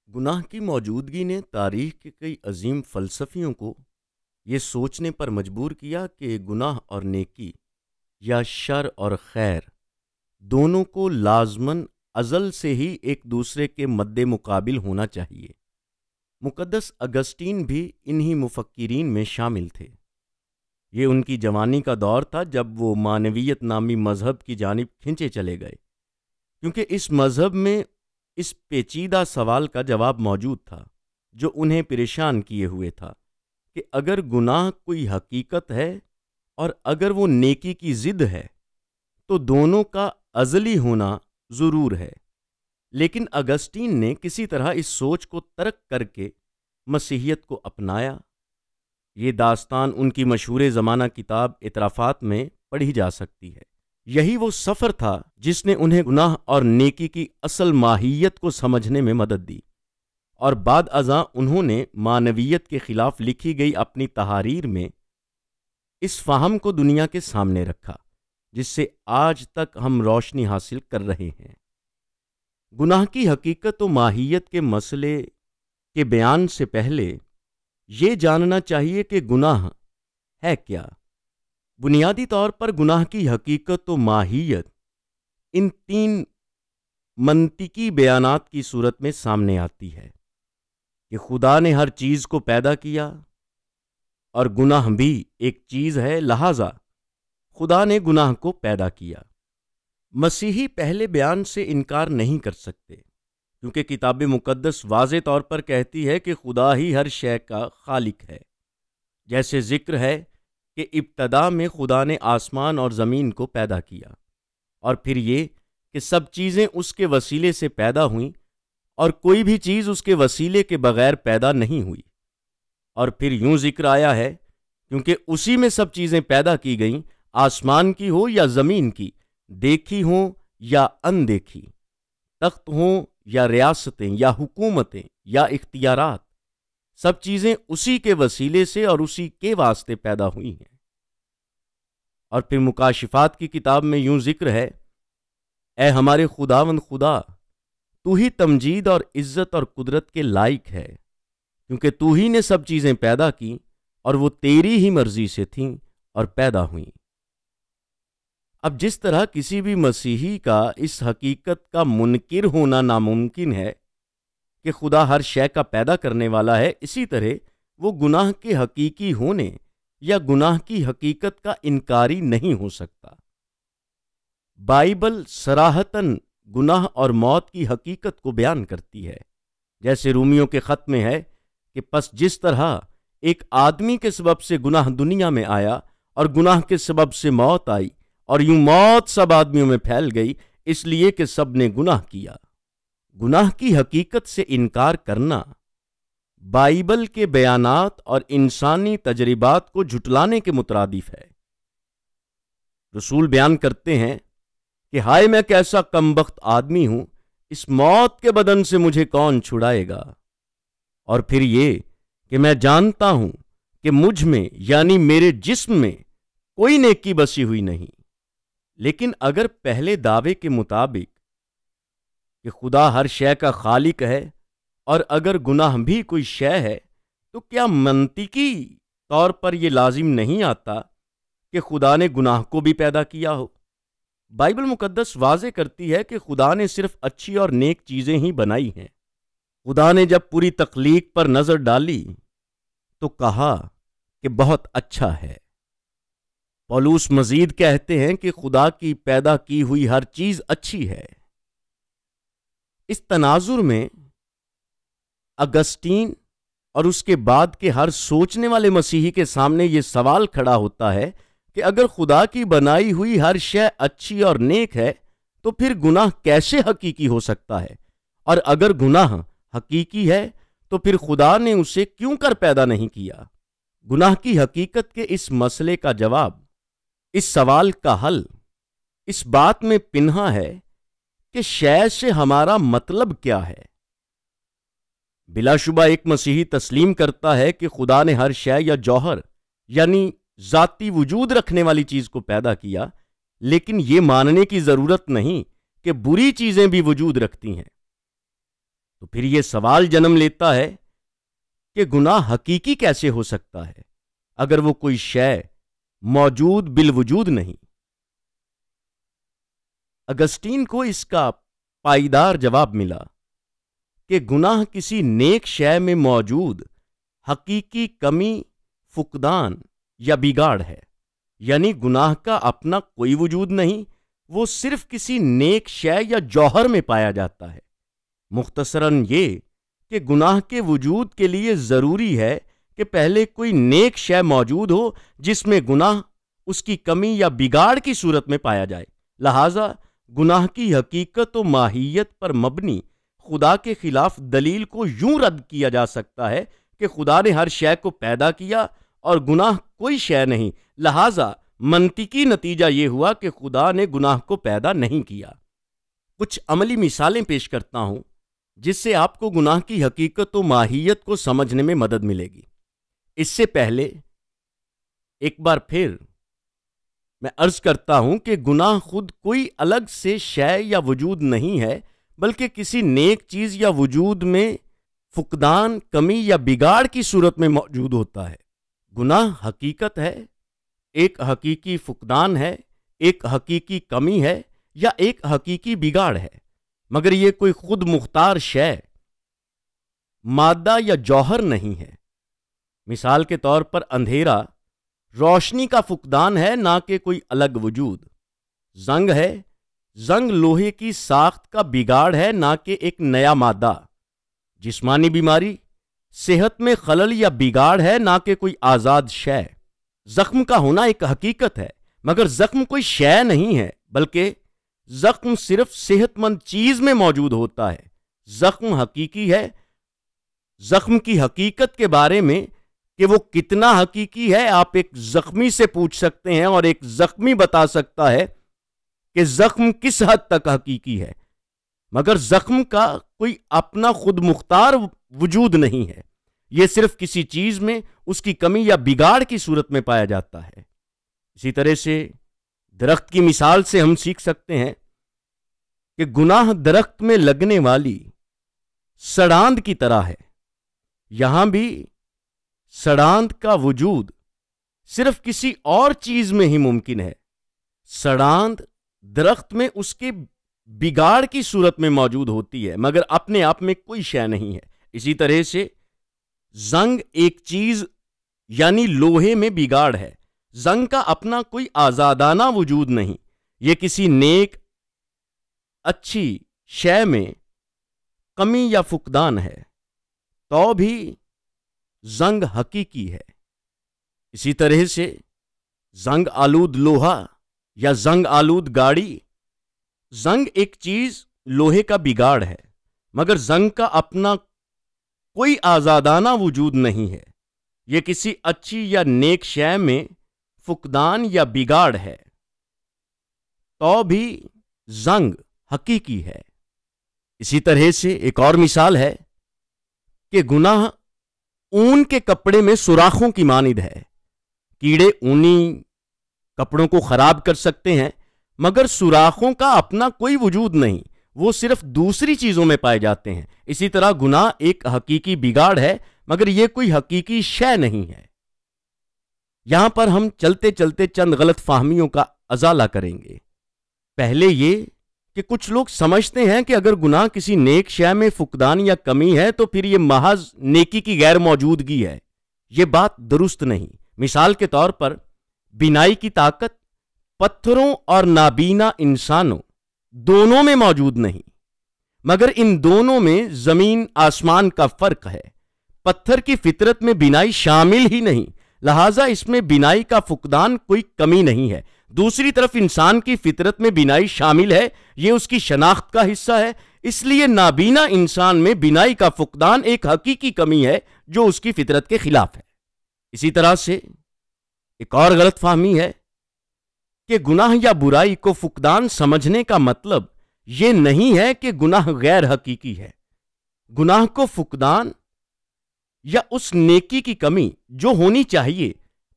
گناہ کی موجودگی نے تاریخ کے کئی عظیم فلسفیوں کو یہ سوچنے پر مجبور کیا کہ گناہ اور نیکی یا شر اور خیر دونوں کو لازماً ازل سے ہی ایک دوسرے کے مد مقابل ہونا چاہیے۔ مقدس اگسٹین بھی انہی مفکرین میں شامل تھے۔ یہ ان کی جوانی کا دور تھا جب وہ معنویت نامی مذہب کی جانب کھنچے چلے گئے، کیونکہ اس مذہب میں اس پیچیدہ سوال کا جواب موجود تھا جو انہیں پریشان کیے ہوئے تھا کہ اگر گناہ کوئی حقیقت ہے اور اگر وہ نیکی کی ضد ہے تو دونوں کا ازلی ہونا ضرور ہے۔ لیکن اگسٹین نے کسی طرح اس سوچ کو ترک کر کے مسیحیت کو اپنایا۔ یہ داستان ان کی مشہور زمانہ کتاب اعترافات میں پڑھی جا سکتی ہے۔ یہی وہ سفر تھا جس نے انہیں گناہ اور نیکی کی اصل ماہیت کو سمجھنے میں مدد دی، اور بعد ازاں انہوں نے معنویت کے خلاف لکھی گئی اپنی تحاریر میں اس فہم کو دنیا کے سامنے رکھا جس سے آج تک ہم روشنی حاصل کر رہے ہیں۔ گناہ کی حقیقت و ماہیت کے مسئلے کے بیان سے پہلے یہ جاننا چاہیے کہ گناہ ہے کیا۔ بنیادی طور پر گناہ کی حقیقت و ماہیت ان تین منطقی بیانات کی صورت میں سامنے آتی ہے کہ خدا نے ہر چیز کو پیدا کیا اور گناہ بھی ایک چیز ہے، لہذا خدا نے گناہ کو پیدا کیا۔ مسیحی پہلے بیان سے انکار نہیں کر سکتے کیونکہ کتاب مقدس واضح طور پر کہتی ہے کہ خدا ہی ہر شے کا خالق ہے۔ جیسے ذکر ہے کہ ابتدا میں خدا نے آسمان اور زمین کو پیدا کیا، اور پھر یہ کہ سب چیزیں اس کے وسیلے سے پیدا ہوئیں اور کوئی بھی چیز اس کے وسیلے کے بغیر پیدا نہیں ہوئی۔ اور پھر یوں ذکر آیا ہے کیونکہ اسی میں سب چیزیں پیدا کی گئیں، آسمان کی ہو یا زمین کی، دیکھی ہوں یا اندیکھی، تخت ہوں یا ریاستیں یا حکومتیں یا اختیارات، سب چیزیں اسی کے وسیلے سے اور اسی کے واسطے پیدا ہوئی ہیں۔ اور پھر مکاشفات کی کتاب میں یوں ذکر ہے، اے ہمارے خداوند خدا، تو ہی تمجید اور عزت اور قدرت کے لائق ہے، کیونکہ تو ہی نے سب چیزیں پیدا کی اور وہ تیری ہی مرضی سے تھیں اور پیدا ہوئیں۔ اب جس طرح کسی بھی مسیحی کا اس حقیقت کا منکر ہونا ناممکن ہے کہ خدا ہر شے کا پیدا کرنے والا ہے، اسی طرح وہ گناہ کے حقیقی ہونے یا گناہ کی حقیقت کا انکاری نہیں ہو سکتا۔ بائبل صراحتاً گناہ اور موت کی حقیقت کو بیان کرتی ہے، جیسے رومیوں کے خط میں ہے کہ پس جس طرح ایک آدمی کے سبب سے گناہ دنیا میں آیا اور گناہ کے سبب سے موت آئی، اور یوں موت سب آدمیوں میں پھیل گئی اس لیے کہ سب نے گناہ کیا۔ گناہ کی حقیقت سے انکار کرنا بائبل کے بیانات اور انسانی تجربات کو جھٹلانے کے مترادف ہے۔ رسول بیان کرتے ہیں کہ ہائے میں کیسا کمبخت آدمی ہوں، اس موت کے بدن سے مجھے کون چھڑائے گا؟ اور پھر یہ کہ میں جانتا ہوں کہ مجھ میں یعنی میرے جسم میں کوئی نیکی بسی ہوئی نہیں۔ لیکن اگر پہلے دعوے کے مطابق کہ خدا ہر شے کا خالق ہے اور اگر گناہ بھی کوئی شے ہے، تو کیا منطقی طور پر یہ لازم نہیں آتا کہ خدا نے گناہ کو بھی پیدا کیا ہو؟ بائبل مقدس واضح کرتی ہے کہ خدا نے صرف اچھی اور نیک چیزیں ہی بنائی ہیں۔ خدا نے جب پوری تخلیق پر نظر ڈالی تو کہا کہ بہت اچھا ہے۔ پولس مزید کہتے ہیں کہ خدا کی پیدا کی ہوئی ہر چیز اچھی ہے۔ اس تناظر میں اگسٹین اور اس کے بعد کے ہر سوچنے والے مسیحی کے سامنے یہ سوال کھڑا ہوتا ہے کہ اگر خدا کی بنائی ہوئی ہر شے اچھی اور نیک ہے تو پھر گناہ کیسے حقیقی ہو سکتا ہے؟ اور اگر گناہ حقیقی ہے تو پھر خدا نے اسے کیوں کر پیدا نہیں کیا؟ گناہ کی حقیقت کے اس مسئلے کا جواب، اس سوال کا حل اس بات میں پنہا ہے کہ شے سے ہمارا مطلب کیا ہے۔ بلا شبہ ایک مسیحی تسلیم کرتا ہے کہ خدا نے ہر شے یا جوہر یعنی ذاتی وجود رکھنے والی چیز کو پیدا کیا، لیکن یہ ماننے کی ضرورت نہیں کہ بری چیزیں بھی وجود رکھتی ہیں۔ تو پھر یہ سوال جنم لیتا ہے کہ گناہ حقیقی کیسے ہو سکتا ہے اگر وہ کوئی شے موجود بالوجود نہیں؟ اگسٹین کو اس کا پائیدار جواب ملا کہ گناہ کسی نیک شے میں موجود حقیقی کمی، فقدان یا بگاڑ ہے، یعنی گناہ کا اپنا کوئی وجود نہیں، وہ صرف کسی نیک شے یا جوہر میں پایا جاتا ہے۔ مختصراً یہ کہ گناہ کے وجود کے لیے ضروری ہے کہ پہلے کوئی نیک شے موجود ہو جس میں گناہ اس کی کمی یا بگاڑ کی صورت میں پایا جائے۔ لہٰذا گناہ کی حقیقت و ماہیت پر مبنی خدا کے خلاف دلیل کو یوں رد کیا جا سکتا ہے کہ خدا نے ہر شے کو پیدا کیا اور گناہ کوئی شے نہیں، لہٰذا منطقی نتیجہ یہ ہوا کہ خدا نے گناہ کو پیدا نہیں کیا۔ کچھ عملی مثالیں پیش کرتا ہوں جس سے آپ کو گناہ کی حقیقت و ماہیت کو سمجھنے میں مدد ملے گی۔ اس سے پہلے ایک بار پھر میں عرض کرتا ہوں کہ گناہ خود کوئی الگ سے شے یا وجود نہیں ہے، بلکہ کسی نیک چیز یا وجود میں فقدان، کمی یا بگاڑ کی صورت میں موجود ہوتا ہے۔ گناہ حقیقت ہے، ایک حقیقی فقدان ہے، ایک حقیقی کمی ہے یا ایک حقیقی بگاڑ ہے، مگر یہ کوئی خود مختار شے، مادہ یا جوہر نہیں ہے۔ مثال کے طور پر اندھیرا روشنی کا فقدان ہے، نہ کہ کوئی الگ وجود۔ زنگ ہے، زنگ لوہے کی ساخت کا بگاڑ ہے، نہ کہ ایک نیا مادہ۔ جسمانی بیماری صحت میں خلل یا بگاڑ ہے، نہ کہ کوئی آزاد شے۔ زخم کا ہونا ایک حقیقت ہے، مگر زخم کوئی شے نہیں ہے، بلکہ زخم صرف صحت مند چیز میں موجود ہوتا ہے۔ زخم حقیقی ہے۔ زخم کی حقیقت کے بارے میں کہ وہ کتنا حقیقی ہے آپ ایک زخمی سے پوچھ سکتے ہیں، اور ایک زخمی بتا سکتا ہے کہ زخم کس حد تک حقیقی ہے، مگر زخم کا کوئی اپنا خود مختار وجود نہیں ہے، یہ صرف کسی چیز میں اس کی کمی یا بگاڑ کی صورت میں پایا جاتا ہے۔ اسی طرح سے درخت کی مثال سے ہم سیکھ سکتے ہیں کہ گناہ درخت میں لگنے والی سڑاند کی طرح ہے۔ یہاں بھی سڑاند کا وجود صرف کسی اور چیز میں ہی ممکن ہے۔ سڑاند درخت میں اس کے بگاڑ کی صورت میں موجود ہوتی ہے، مگر اپنے آپ میں کوئی شے نہیں ہے۔ اسی طرح سے زنگ ایک چیز یعنی لوہے میں بگاڑ ہے۔ زنگ کا اپنا کوئی آزادانہ وجود نہیں، یہ کسی نیک اچھی شے میں کمی یا فقدان ہے، تو بھی زنگ حقیقی ہے۔ اسی طرح سے زنگ آلود لوہا یا زنگ آلود گاڑی، زنگ ایک چیز لوہے کا بگاڑ ہے، مگر زنگ کا اپنا کوئی آزادانہ وجود نہیں ہے، یہ کسی اچھی یا نیک شے میں فقدان یا بگاڑ ہے، تو بھی زنگ حقیقی ہے۔ اسی طرح سے ایک اور مثال ہے کہ گناہ اون کے کپڑے میں سوراخوں کی مانند ہے۔ کیڑے اونی کپڑوں کو خراب کر سکتے ہیں، مگر سوراخوں کا اپنا کوئی وجود نہیں، وہ صرف دوسری چیزوں میں پائے جاتے ہیں۔ اسی طرح گناہ ایک حقیقی بگاڑ ہے، مگر یہ کوئی حقیقی شے نہیں ہے۔ یہاں پر ہم چلتے چلتے چند غلط فہمیوں کا ازالہ کریں گے۔ پہلے یہ کہ کچھ لوگ سمجھتے ہیں کہ اگر گناہ کسی نیک شے میں فقدان یا کمی ہے تو پھر یہ محض نیکی کی غیر موجودگی ہے۔ یہ بات درست نہیں۔ مثال کے طور پر بینائی کی طاقت پتھروں اور نابینا انسانوں دونوں میں موجود نہیں، مگر ان دونوں میں زمین آسمان کا فرق ہے۔ پتھر کی فطرت میں بینائی شامل ہی نہیں، لہٰذا اس میں بینائی کا فقدان کوئی کمی نہیں ہے۔ دوسری طرف انسان کی فطرت میں بینائی شامل ہے، یہ اس کی شناخت کا حصہ ہے، اس لیے نابینا انسان میں بینائی کا فقدان ایک حقیقی کمی ہے جو اس کی فطرت کے خلاف ہے۔ اسی طرح سے ایک اور غلط فہمی ہے کہ گناہ یا برائی کو فقدان سمجھنے کا مطلب یہ نہیں ہے کہ گناہ غیر حقیقی ہے۔ گناہ کو فقدان یا اس نیکی کی کمی جو ہونی چاہیے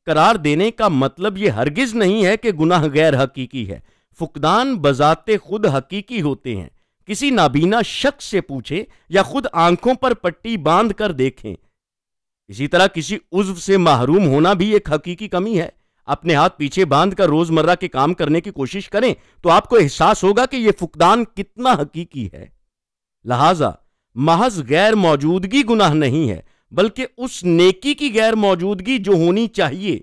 قرار دینے کا مطلب یہ ہرگز نہیں ہے کہ گناہ غیر حقیقی ہے۔ فقدان بذات خود حقیقی ہوتے ہیں۔ کسی نابینا شخص سے پوچھیں یا خود آنکھوں پر پٹی باندھ کر دیکھیں۔ اسی طرح کسی عضو سے محروم ہونا بھی ایک حقیقی کمی ہے۔ اپنے ہاتھ پیچھے باندھ کر روزمرہ کے کام کرنے کی کوشش کریں تو آپ کو احساس ہوگا کہ یہ فقدان کتنا حقیقی ہے۔ لہذا محض غیر موجودگی گناہ نہیں ہے، بلکہ اس نیکی کی غیر موجودگی جو ہونی چاہیے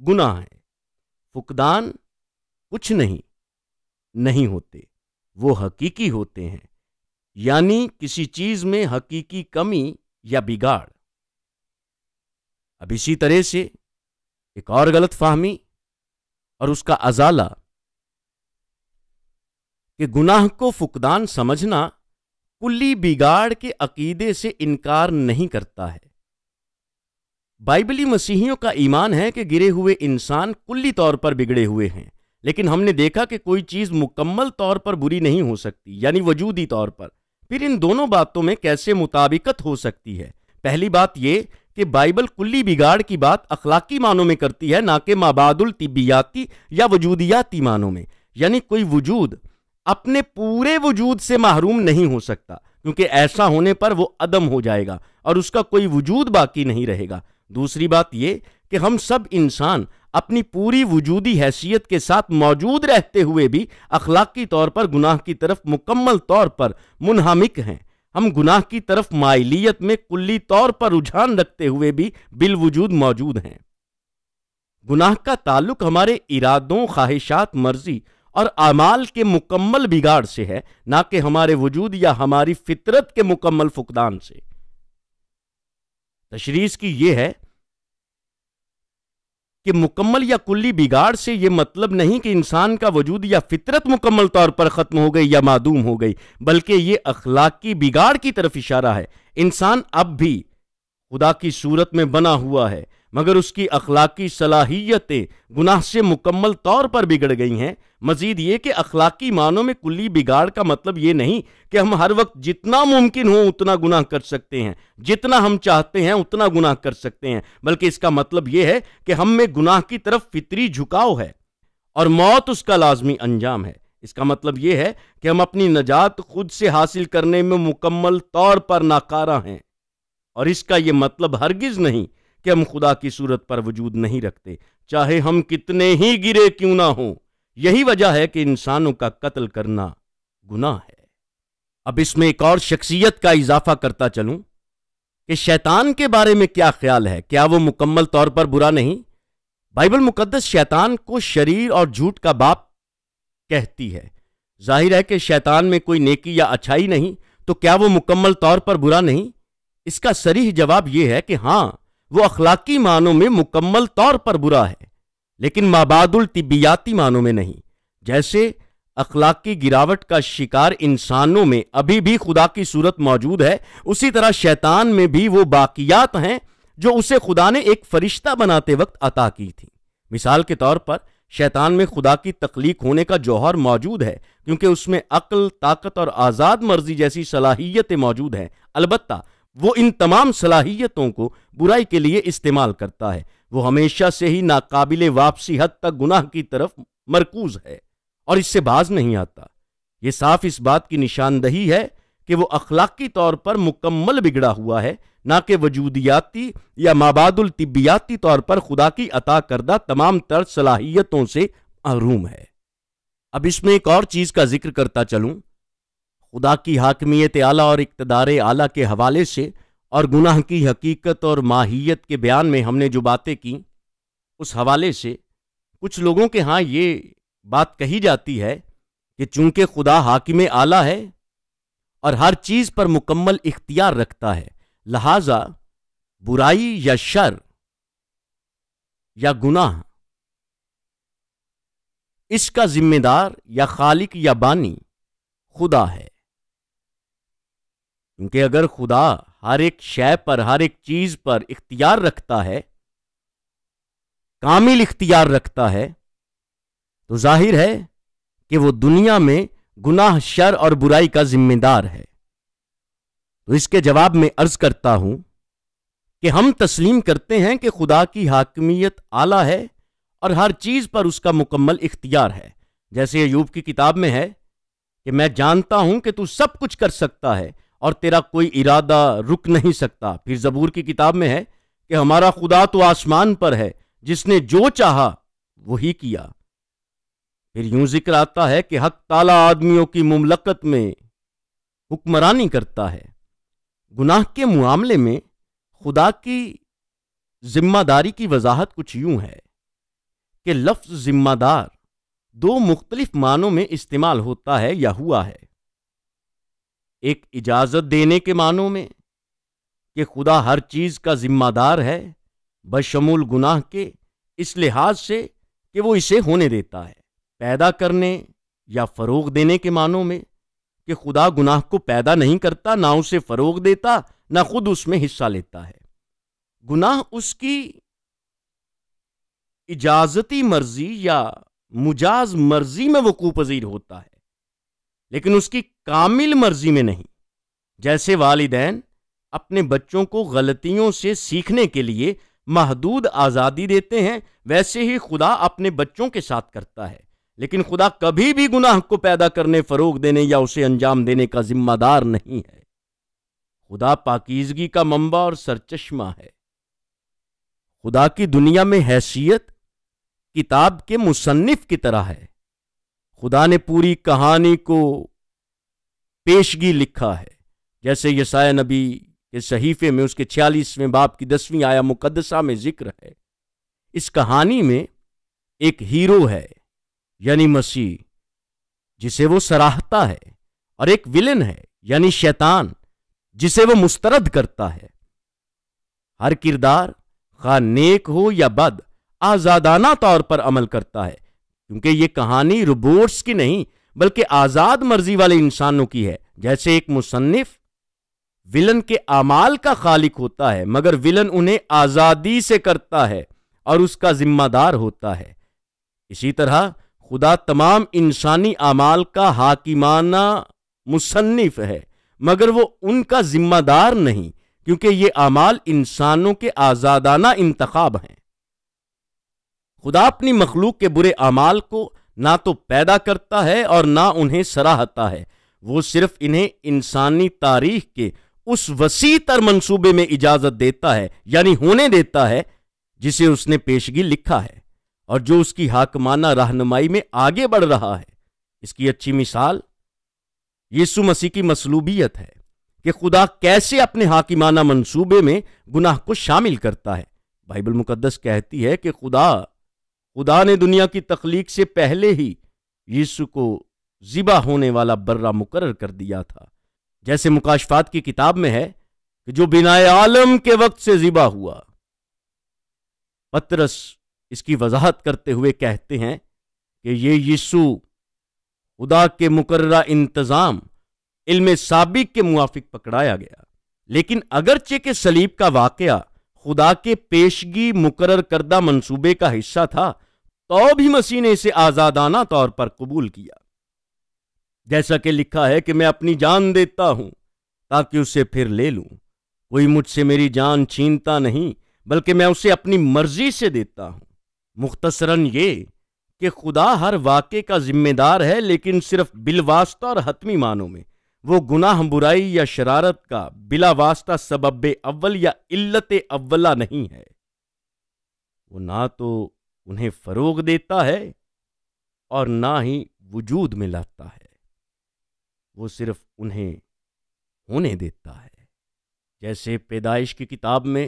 گناہ ہے۔ فقدان کچھ نہیں ہوتے، وہ حقیقی ہوتے ہیں، یعنی کسی چیز میں حقیقی کمی یا بگاڑ۔ اب اسی طرح سے ایک اور غلط فہمی اور اس کا ازالہ کہ گناہ کو فقدان سمجھنا کلی بگاڑ کے عقیدے سے انکار نہیں کرتا ہے۔ بائبلی مسیحیوں کا ایمان ہے کہ گرے ہوئے انسان کلی طور پر بگڑے ہوئے ہیں، لیکن ہم نے دیکھا کہ کوئی چیز مکمل طور پر بری نہیں ہو سکتی، یعنی وجودی طور پر۔ پھر ان دونوں باتوں میں کیسے مطابقت ہو سکتی ہے؟ پہلی بات یہ کہ بائبل کلی بگاڑ کی بات اخلاقی معنوں میں کرتی ہے، نہ کہ مابعد الطبیاتی یا وجودیاتی معنوں میں۔ یعنی کوئی وجود اپنے پورے وجود سے محروم نہیں ہو سکتا، کیونکہ ایسا ہونے پر وہ عدم ہو جائے گا اور اس کا کوئی وجود باقی نہیں رہے گا۔ دوسری بات یہ کہ ہم سب انسان اپنی پوری وجودی حیثیت کے ساتھ موجود رہتے ہوئے بھی اخلاقی طور پر گناہ کی طرف مکمل طور پر منہمک ہیں۔ ہم گناہ کی طرف مائلیت میں کلی طور پر رجحان رکھتے ہوئے بھی بالوجود موجود ہیں۔ گناہ کا تعلق ہمارے ارادوں، خواہشات، مرضی اور اعمال کے مکمل بگاڑ سے ہے، نہ کہ ہمارے وجود یا ہماری فطرت کے مکمل فقدان سے۔ تشریح کی یہ ہے کہ مکمل یا کلی بگاڑ سے یہ مطلب نہیں کہ انسان کا وجود یا فطرت مکمل طور پر ختم ہو گئی یا معدوم ہو گئی، بلکہ یہ اخلاقی بگاڑ کی طرف اشارہ ہے۔ انسان اب بھی خدا کی صورت میں بنا ہوا ہے، مگر اس کی اخلاقی صلاحیتیں گناہ سے مکمل طور پر بگڑ گئی ہیں۔ مزید یہ کہ اخلاقی معنوں میں کلی بگاڑ کا مطلب یہ نہیں کہ ہم ہر وقت جتنا ممکن ہو اتنا گناہ کر سکتے ہیں، جتنا ہم چاہتے ہیں اتنا گناہ کر سکتے ہیں، بلکہ اس کا مطلب یہ ہے کہ ہم میں گناہ کی طرف فطری جھکاؤ ہے اور موت اس کا لازمی انجام ہے۔ اس کا مطلب یہ ہے کہ ہم اپنی نجات خود سے حاصل کرنے میں مکمل طور پر ناکارہ ہیں، اور اس کا یہ مطلب ہرگز نہیں کہ ہم خدا کی صورت پر وجود نہیں رکھتے، چاہے ہم کتنے ہی گرے کیوں نہ ہوں۔ یہی وجہ ہے کہ انسانوں کا قتل کرنا گناہ ہے۔ اب اس میں ایک اور شخصیت کا اضافہ کرتا چلوں کہ شیطان کے بارے میں کیا خیال ہے؟ کیا وہ مکمل طور پر برا نہیں؟ بائبل مقدس شیطان کو شریر اور جھوٹ کا باپ کہتی ہے۔ ظاہر ہے کہ شیطان میں کوئی نیکی یا اچھائی نہیں، تو کیا وہ مکمل طور پر برا نہیں؟ اس کا صریح جواب یہ ہے کہ ہاں، وہ اخلاقی معنوں میں مکمل طور پر برا ہے، لیکن مابعد الطبیاتی معنوں میں نہیں۔ جیسے اخلاقی گراوٹ کا شکار انسانوں میں ابھی بھی خدا کی صورت موجود ہے، اسی طرح شیطان میں بھی وہ باقیات ہیں جو اسے خدا نے ایک فرشتہ بناتے وقت عطا کی تھی۔ مثال کے طور پر شیطان میں خدا کی تخلیق ہونے کا جوہر موجود ہے، کیونکہ اس میں عقل، طاقت اور آزاد مرضی جیسی صلاحیتیں موجود ہیں۔ البتہ وہ ان تمام صلاحیتوں کو برائی کے لیے استعمال کرتا ہے۔ وہ ہمیشہ سے ہی ناقابل واپسی حد تک گناہ کی طرف مرکوز ہے اور اس سے باز نہیں آتا۔ یہ صاف اس بات کی نشاندہی ہے کہ وہ اخلاقی طور پر مکمل بگڑا ہوا ہے، نہ کہ وجودیاتی یا مابعد الطبیاتی طور پر خدا کی عطا کردہ تمام تر صلاحیتوں سے محروم ہے۔ اب اس میں ایک اور چیز کا ذکر کرتا چلوں۔ خدا کی حاکمیت اعلیٰ اور اقتدار اعلیٰ کے حوالے سے اور گناہ کی حقیقت اور ماہیت کے بیان میں ہم نے جو باتیں کی، اس حوالے سے کچھ لوگوں کے ہاں یہ بات کہی جاتی ہے کہ چونکہ خدا حاکم اعلیٰ ہے اور ہر چیز پر مکمل اختیار رکھتا ہے، لہذا برائی یا شر یا گناہ اس کا ذمہ دار یا خالق یا بانی خدا ہے۔ کیونکہ اگر خدا ہر ایک شے پر، ہر ایک چیز پر اختیار رکھتا ہے، کامل اختیار رکھتا ہے، تو ظاہر ہے کہ وہ دنیا میں گناہ، شر اور برائی کا ذمہ دار ہے۔ تو اس کے جواب میں عرض کرتا ہوں کہ ہم تسلیم کرتے ہیں کہ خدا کی حاکمیت اعلیٰ ہے اور ہر چیز پر اس کا مکمل اختیار ہے۔ جیسے ایوب کی کتاب میں ہے کہ میں جانتا ہوں کہ تو سب کچھ کر سکتا ہے اور تیرا کوئی ارادہ رک نہیں سکتا۔ پھر زبور کی کتاب میں ہے کہ ہمارا خدا تو آسمان پر ہے، جس نے جو چاہا وہی کیا۔ پھر یوں ذکر آتا ہے کہ حق تعالی آدمیوں کی مملکت میں حکمرانی کرتا ہے۔ گناہ کے معاملے میں خدا کی ذمہ داری کی وضاحت کچھ یوں ہے کہ لفظ ذمہ دار دو مختلف معنوں میں استعمال ہوتا ہے یا ہوا ہے۔ ایک اجازت دینے کے معنوں میں کہ خدا ہر چیز کا ذمہ دار ہے بشمول گناہ کے، اس لحاظ سے کہ وہ اسے ہونے دیتا ہے۔ پیدا کرنے یا فروغ دینے کے معنوں میں کہ خدا گناہ کو پیدا نہیں کرتا، نہ اسے فروغ دیتا، نہ خود اس میں حصہ لیتا ہے۔ گناہ اس کی اجازتی مرضی یا مجاز مرضی میں وقوع پذیر ہوتا ہے، لیکن اس کی کامل مرضی میں نہیں۔ جیسے والدین اپنے بچوں کو غلطیوں سے سیکھنے کے لیے محدود آزادی دیتے ہیں، ویسے ہی خدا اپنے بچوں کے ساتھ کرتا ہے، لیکن خدا کبھی بھی گناہ کو پیدا کرنے، فروغ دینے یا اسے انجام دینے کا ذمہ دار نہیں ہے۔ خدا پاکیزگی کا منبع اور سرچشمہ ہے۔ خدا کی دنیا میں حیثیت کتاب کے مصنف کی طرح ہے۔ خدا نے پوری کہانی کو پیشگی لکھا ہے، جیسے یسایہ نبی کے صحیفے میں اس کے 46ویں باب کی 10ویں آیہ مقدسہ میں ذکر ہے۔ اس کہانی میں ایک ہیرو ہے، یعنی مسیح، جسے وہ سراہتا ہے، اور ایک ولن ہے، یعنی شیطان، جسے وہ مسترد کرتا ہے۔ ہر کردار خواہ نیک ہو یا بد آزادانہ طور پر عمل کرتا ہے، کیونکہ یہ کہانی روبوٹس کی نہیں بلکہ آزاد مرضی والے انسانوں کی ہے۔ جیسے ایک مصنف ولن کے اعمال کا خالق ہوتا ہے، مگر ولن انہیں آزادی سے کرتا ہے اور اس کا ذمہ دار ہوتا ہے، اسی طرح خدا تمام انسانی اعمال کا حاکمانہ مصنف ہے، مگر وہ ان کا ذمہ دار نہیں، کیونکہ یہ اعمال انسانوں کے آزادانہ انتخاب ہیں۔ خدا اپنی مخلوق کے برے اعمال کو نہ تو پیدا کرتا ہے اور نہ انہیں سراہتا ہے، وہ صرف انہیں انسانی تاریخ کے اس وسیع تر منصوبے میں اجازت دیتا ہے، یعنی ہونے دیتا ہے، جسے اس نے پیشگی لکھا ہے اور جو اس کی حاکمانہ رہنمائی میں آگے بڑھ رہا ہے۔ اس کی اچھی مثال یسوع مسیح کی مصلوبیت ہے کہ خدا کیسے اپنے حاکمانہ منصوبے میں گناہ کو شامل کرتا ہے۔ بائبل مقدس کہتی ہے کہ خدا نے دنیا کی تخلیق سے پہلے ہی یسوع کو ذبح ہونے والا برہ مقرر کر دیا تھا، جیسے مکاشفات کی کتاب میں ہے کہ جو بنائے عالم کے وقت سے ذبح ہوا۔ پترس اس کی وضاحت کرتے ہوئے کہتے ہیں کہ یہ یسوع خدا کے مقررہ انتظام علم سابق کے موافق پکڑایا گیا، لیکن اگرچہ کہ صلیب کا واقعہ خدا کے پیشگی مقرر کردہ منصوبے کا حصہ تھا، تو بھی مسیح نے اسے آزادانہ طور پر قبول کیا، جیسا کہ لکھا ہے کہ میں اپنی جان دیتا ہوں تاکہ اسے پھر لے لوں۔ کوئی مجھ سے میری جان چھینتا نہیں، بلکہ میں اسے اپنی مرضی سے دیتا ہوں۔ مختصراً یہ کہ خدا ہر واقعے کا ذمہ دار ہے، لیکن صرف بالواسطہ اور حتمی معنوں میں۔ وہ گناہ، برائی یا شرارت کا بلا واسطہ سبب اول یا علت اولہ نہیں ہے۔ وہ نہ تو انہیں فروغ دیتا ہے اور نہ ہی وجود میں لاتا ہے، وہ صرف انہیں ہونے دیتا ہے۔ جیسے پیدائش کی کتاب میں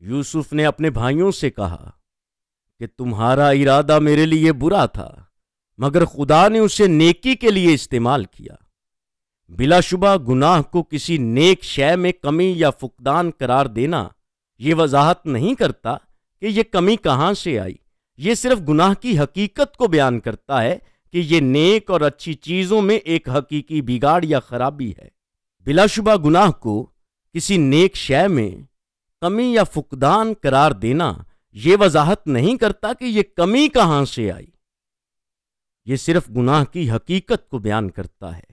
یوسف نے اپنے بھائیوں سے کہا کہ تمہارا ارادہ میرے لیے برا تھا، مگر خدا نے اسے نیکی کے لیے استعمال کیا۔ بلا شبہ گناہ کو کسی نیک شے میں کمی یا فقدان قرار دینا یہ وضاحت نہیں کرتا کہ یہ کمی کہاں سے آئی، یہ صرف گناہ کی حقیقت کو بیان کرتا ہے کہ یہ نیک اور اچھی چیزوں میں ایک حقیقی بگاڑ یا خرابی ہے۔ بلا شبہ گناہ کو کسی نیک شے میں کمی یا فقدان قرار دینا یہ وضاحت نہیں کرتا کہ یہ کمی کہاں سے آئی، یہ صرف گناہ کی حقیقت کو بیان کرتا ہے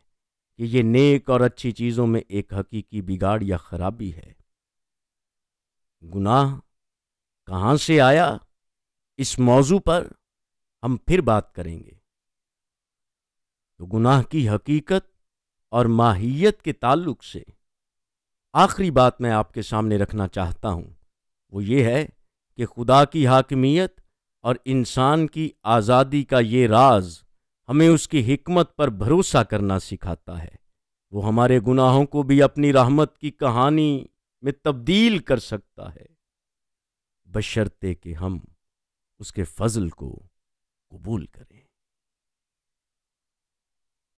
کہ یہ نیک اور اچھی چیزوں میں ایک حقیقی بگاڑ یا خرابی ہے۔ گناہ کہاں سے آیا، اس موضوع پر ہم پھر بات کریں گے۔ تو گناہ کی حقیقت اور ماہیت کے تعلق سے آخری بات میں آپ کے سامنے رکھنا چاہتا ہوں، وہ یہ ہے کہ خدا کی حاکمیت اور انسان کی آزادی کا یہ راز ہمیں اس کی حکمت پر بھروسہ کرنا سکھاتا ہے۔ وہ ہمارے گناہوں کو بھی اپنی رحمت کی کہانی میں تبدیل کر سکتا ہے، بشرطے کہ ہم اس کے فضل کو قبول کریں۔